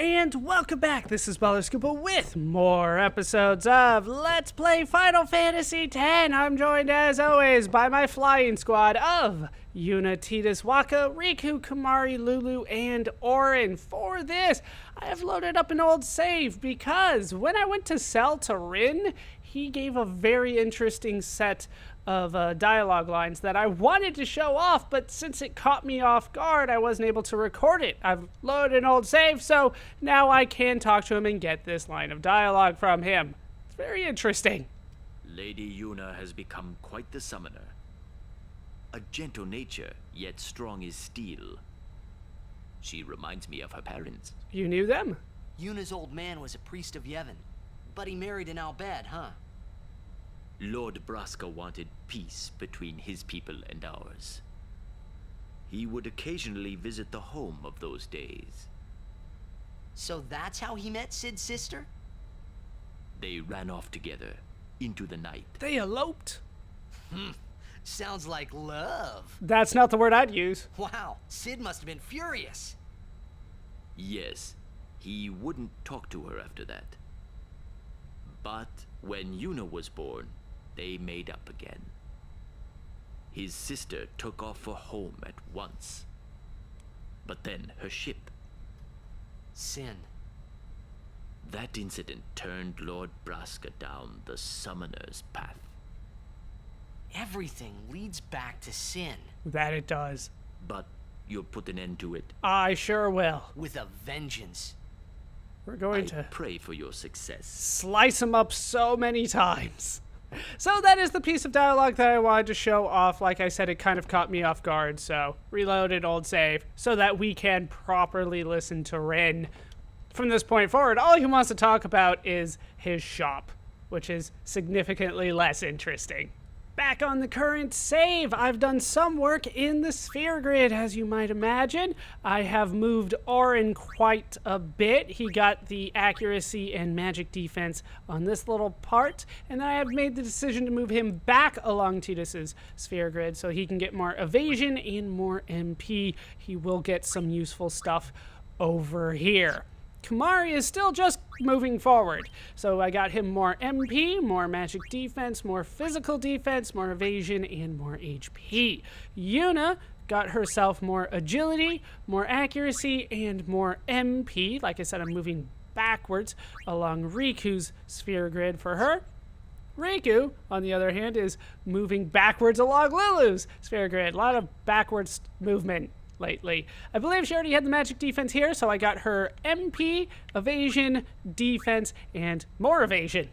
And welcome back. This is Baller Scoopa with more episodes of Let's Play Final Fantasy X. I'm joined as always by my flying squad of Yuna, Tidus, Waka, Riku, Kimahri, Lulu, and Auron. For this, I have loaded up an old save because when I went to sell to Rin, he gave a very interesting set of dialogue lines that I wanted to show off, but since it caught me off guard, I wasn't able to record it. I've loaded an old save, so now I can talk to him and get this line of dialogue from him. It's very interesting. Lady Yuna has become quite the summoner. A gentle nature, yet strong as steel. She reminds me of her parents. You knew them? Yuna's old man was a priest of Yevon, but he married an Albad, huh? Lord Braska wanted peace between his people and ours. He would occasionally visit the home of those days. So that's how he met Cid's sister? They ran off together into the night. They eloped? Sounds like love. That's not the word I'd use. Wow, Cid must have been furious. Yes, he wouldn't talk to her after that. But when Yuna was born, they made up again. His sister took off for home at once. But then her ship. Sin. That incident turned Lord Braska down the summoner's path. Everything leads back to Sin. That it does. But you'll put an end to it. I sure will. With a vengeance. We're going I to pray for your success. slice him up so many times. So that is the piece of dialogue that I wanted to show off. Like I said, it kind of caught me off guard, so reloaded old save so that we can properly listen to Rin. From this point forward, all he wants to talk about is his shop, which is significantly less interesting. Back on the current save, I've done some work in the sphere grid, as you might imagine. I have moved Auron quite a bit. He got the accuracy and magic defense on this little part, and then I have made the decision to move him back along Tidus's sphere grid so he can get more evasion and more MP. He will get some useful stuff over here. Kimahri is still just moving forward. So I got him more MP, more magic defense, more physical defense, more evasion, and more HP. Yuna got herself more agility, more accuracy, and more MP. Like I said, I'm moving backwards along Riku's sphere grid for her. Riku, on the other hand, is moving backwards along Lulu's sphere grid. A lot of backwards movement lately. I believe she already had the magic defense here, so I got her MP, evasion, defense, and more evasion.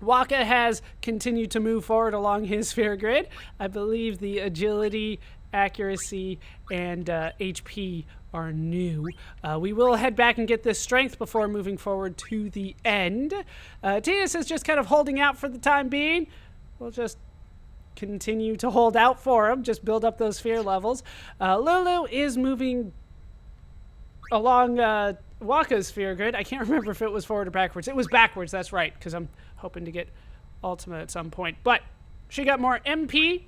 Waka has continued to move forward along his sphere grid. I believe the agility, accuracy, and HP are new. We will head back and get this strength before moving forward to the end. Tidus is just kind of holding out for the time being. We'll just continue to hold out for him, just build up those fear levels. Lulu is moving along Waka's sphere grid. I can't remember if it was forward or backwards. It was backwards, that's right, because I'm hoping to get Ultima at some point. But she got more MP.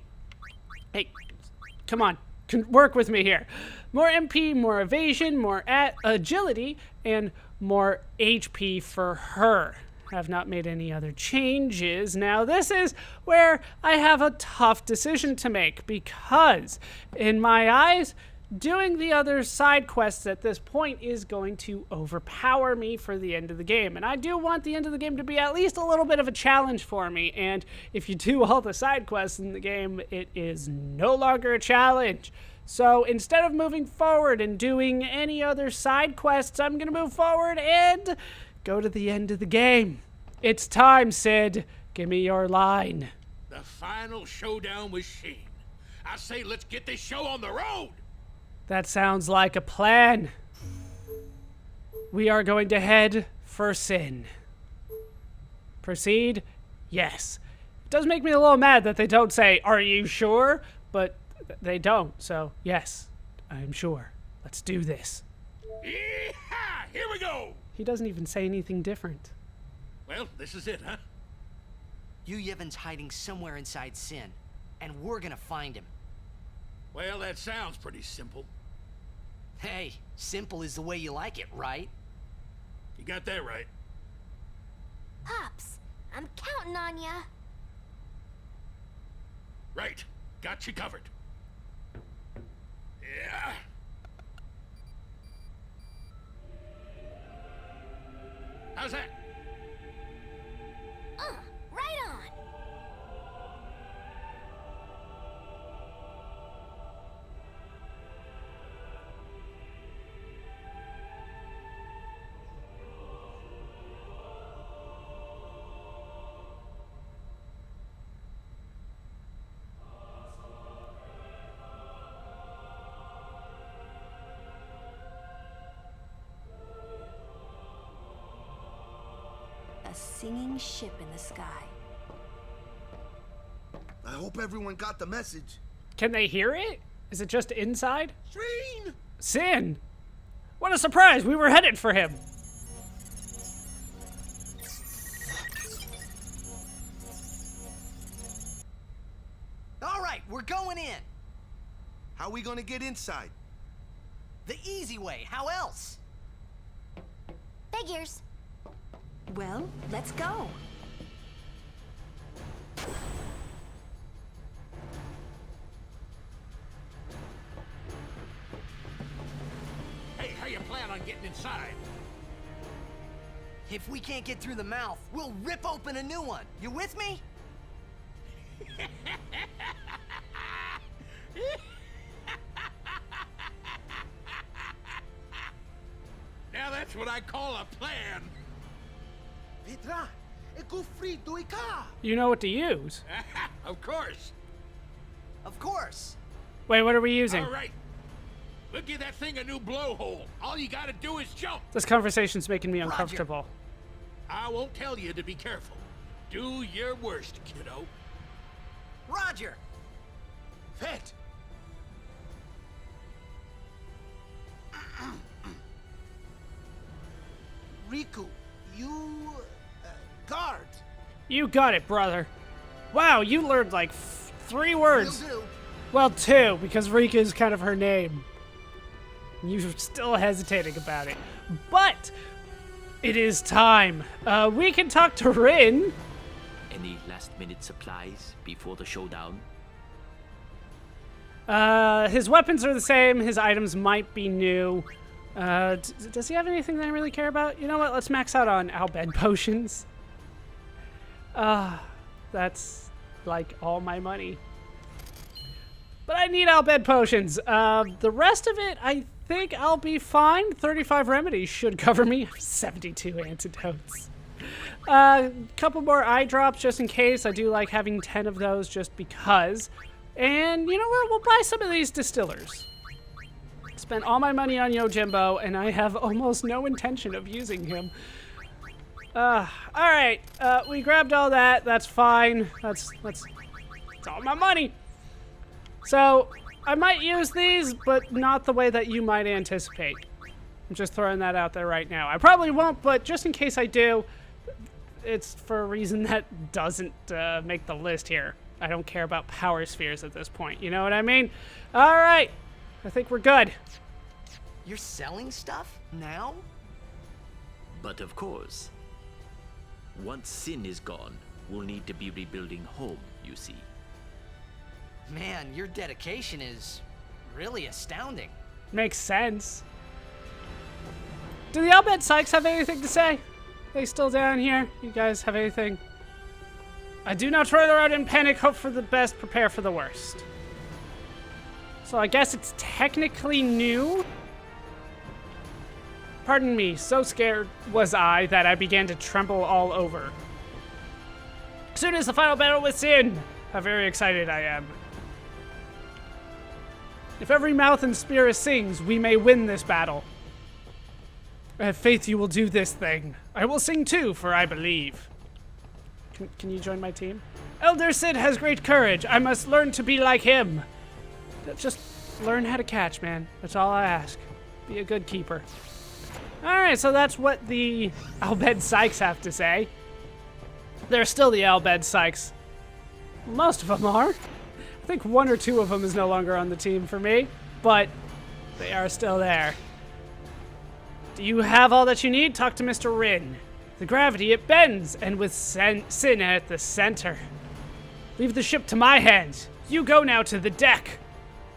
Hey, come on, work with me here. More MP, more evasion, more agility, and more HP for her. Have not made any other changes. Now, this is where I have a tough decision to make because, in my eyes, doing the other side quests at this point is going to overpower me for the end of the game. And I do want the end of the game to be at least a little bit of a challenge for me. And if you do all the side quests in the game, it is no longer a challenge. So instead of moving forward and doing any other side quests, I'm going to move forward and go to the end of the game. It's time, Cid. Give me your line. The final showdown with Sheen. I say let's get this show on the road. That sounds like a plan. We are going to head for Sin. Proceed? Yes. It does make me a little mad that they don't say, "Are you sure?" But they don't, so yes, I'm sure. Let's do this. Yee-haw! Here we go! He doesn't even say anything different. Well, this is it, huh? Yevon's hiding somewhere inside Sin, and we're gonna find him. Well, that sounds pretty simple. Hey, simple is the way you like it, right? You got that right. Pops, I'm counting on ya. Right. Got you covered. Yeah. How's that? Right on. A singing ship in the sky. I hope everyone got the message. Can they hear it? Is it just inside? Sheen! Sin! What a surprise! We were headed for him! All right, we're going in. How we gonna get inside? The easy way. How else? Figures. Well, let's go. Hey, how you plan on getting inside? If we can't get through the mouth, we'll rip open a new one. You with me? Now that's what I call a plan. Petra, e conflitto i ca! You know what to use. Of course. Of course. Wait, what are we using? All right. We'll give that thing a new blowhole. All you gotta do is jump. This conversation's making me Roger. uncomfortable. I won't tell you to be careful. Do your worst, kiddo. Roger. Fet! Riku, you... guard. You got it, brother. Wow, you learned like 3 words. Will do. Well, 2, because Rika is kind of her name. You're still hesitating about it. But it is time. We can talk to Rin. Any last-minute supplies before the showdown? His weapons are the same. His items might be new. Does he have anything that I really care about? You know what? Let's max out on Albed potions. That's like all my money. But I need Albed potions. The rest of it, I think I'll be fine. 35 remedies should cover me. 72 antidotes. Couple more eye drops just in case. I do like having 10 of those just because. And you know what? We'll buy some of these distillers. Spent all my money on Yojimbo, and I have almost no intention of using him. All right. We grabbed all that. That's fine. That's all my money. So I might use these, but not the way that you might anticipate. I'm just throwing that out there right now. I probably won't, but just in case I do, it's for a reason that doesn't make the list here. I don't care about power spheres at this point. You know what I mean? All right. I think we're good. You're selling stuff now? But of course, once Sin is gone, we'll need to be rebuilding home, you see. Man, your dedication is really astounding. Makes sense. Do the Albed Sykes have anything to say? They still down here? You guys have anything? I do not further out in panic, hope for the best, prepare for the worst. So I guess it's technically new? Pardon me, so scared was I that I began to tremble all over. Soon as the final battle with Sin, how very excited I am. If every mouth and spirit sings, we may win this battle. I have faith you will do this thing. I will sing too, for I believe. Can you join my team? Elder Sid has great courage. I must learn to be like him. Just learn how to catch, man. That's all I ask. Be a good keeper. Alright, so that's what the Albed Sykes have to say. They're still the Albed Sykes. Most of them are. I think 1 or 2 of them is no longer on the team for me, but they are still there. Do you have all that you need? Talk to Mr. Rin. The gravity, it bends, and with Sin at the center. Leave the ship to my hands. You go now to the deck.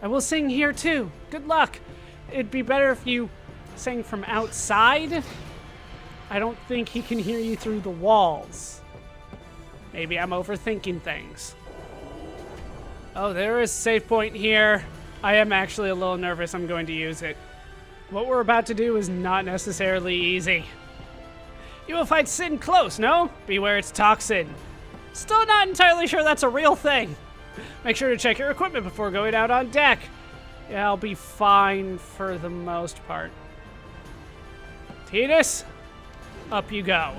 I will sing here too. Good luck. It'd be better if you sang from outside. I don't think he can hear you through the walls. Maybe I'm overthinking things. Oh, there is a save point here. I am actually a little nervous I'm going to use it. What we're about to do is not necessarily easy. You will fight Sin close, no? Beware its toxin. Still not entirely sure that's a real thing. Make sure to check your equipment before going out on deck. Yeah, I'll be fine for the most part. Tidus, up you go.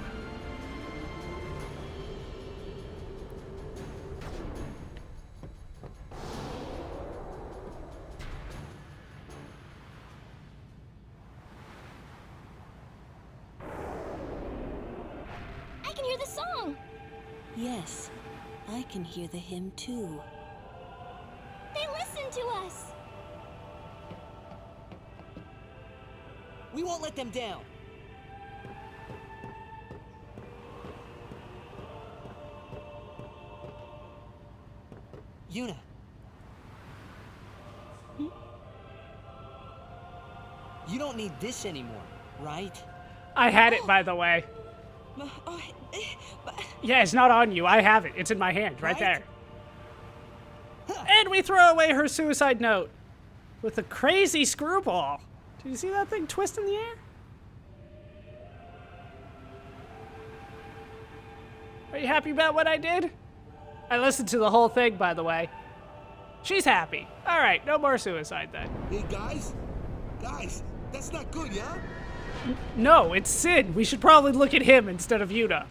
I can hear the song. Yes, I can hear the hymn too. They listen to us. We won't let them down. Yuna. You don't need this anymore, right? I had it, by the way. Yeah, it's not on you. I have it. It's in my hand, right there. And we throw away her suicide note with a crazy screwball. Did you see that thing twist in the air? Are you happy about what I did? I listened to the whole thing, by the way. She's happy. All right, no more suicide then. Hey, guys, that's not good, yeah? No, it's Sin. We should probably look at him instead of Yuna.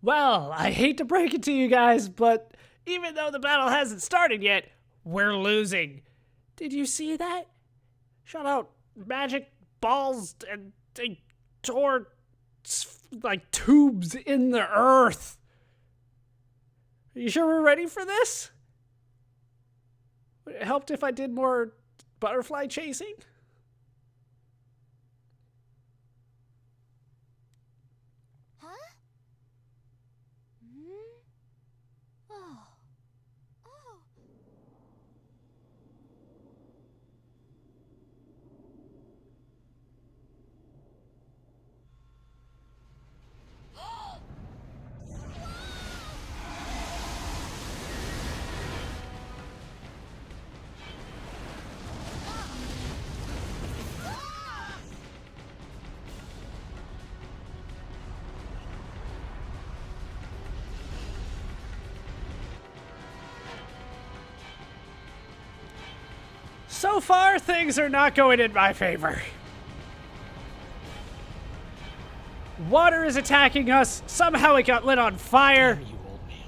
Well, I hate to break it to you guys, but even though the battle hasn't started yet, we're losing. Did you see that? Shot out magic balls and they tore like tubes in the earth. Are you sure we're ready for this? Would it help if I did more butterfly chasing? So far, things are not going in my favor. Water is attacking us. Somehow it got lit on fire. Damn you, old man.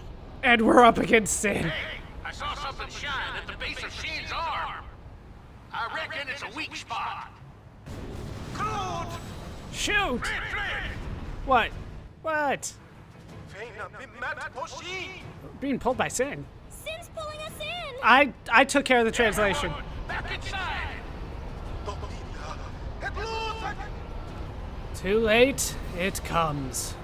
And we're up against Sin. Hey, I saw something shine at the base of Shane's arm. I reckon it's a weak spot. Shoot! What? What? Being pulled by Sin. Sin's pulling us in. I took care of the translation. Back inside. Too late, it comes.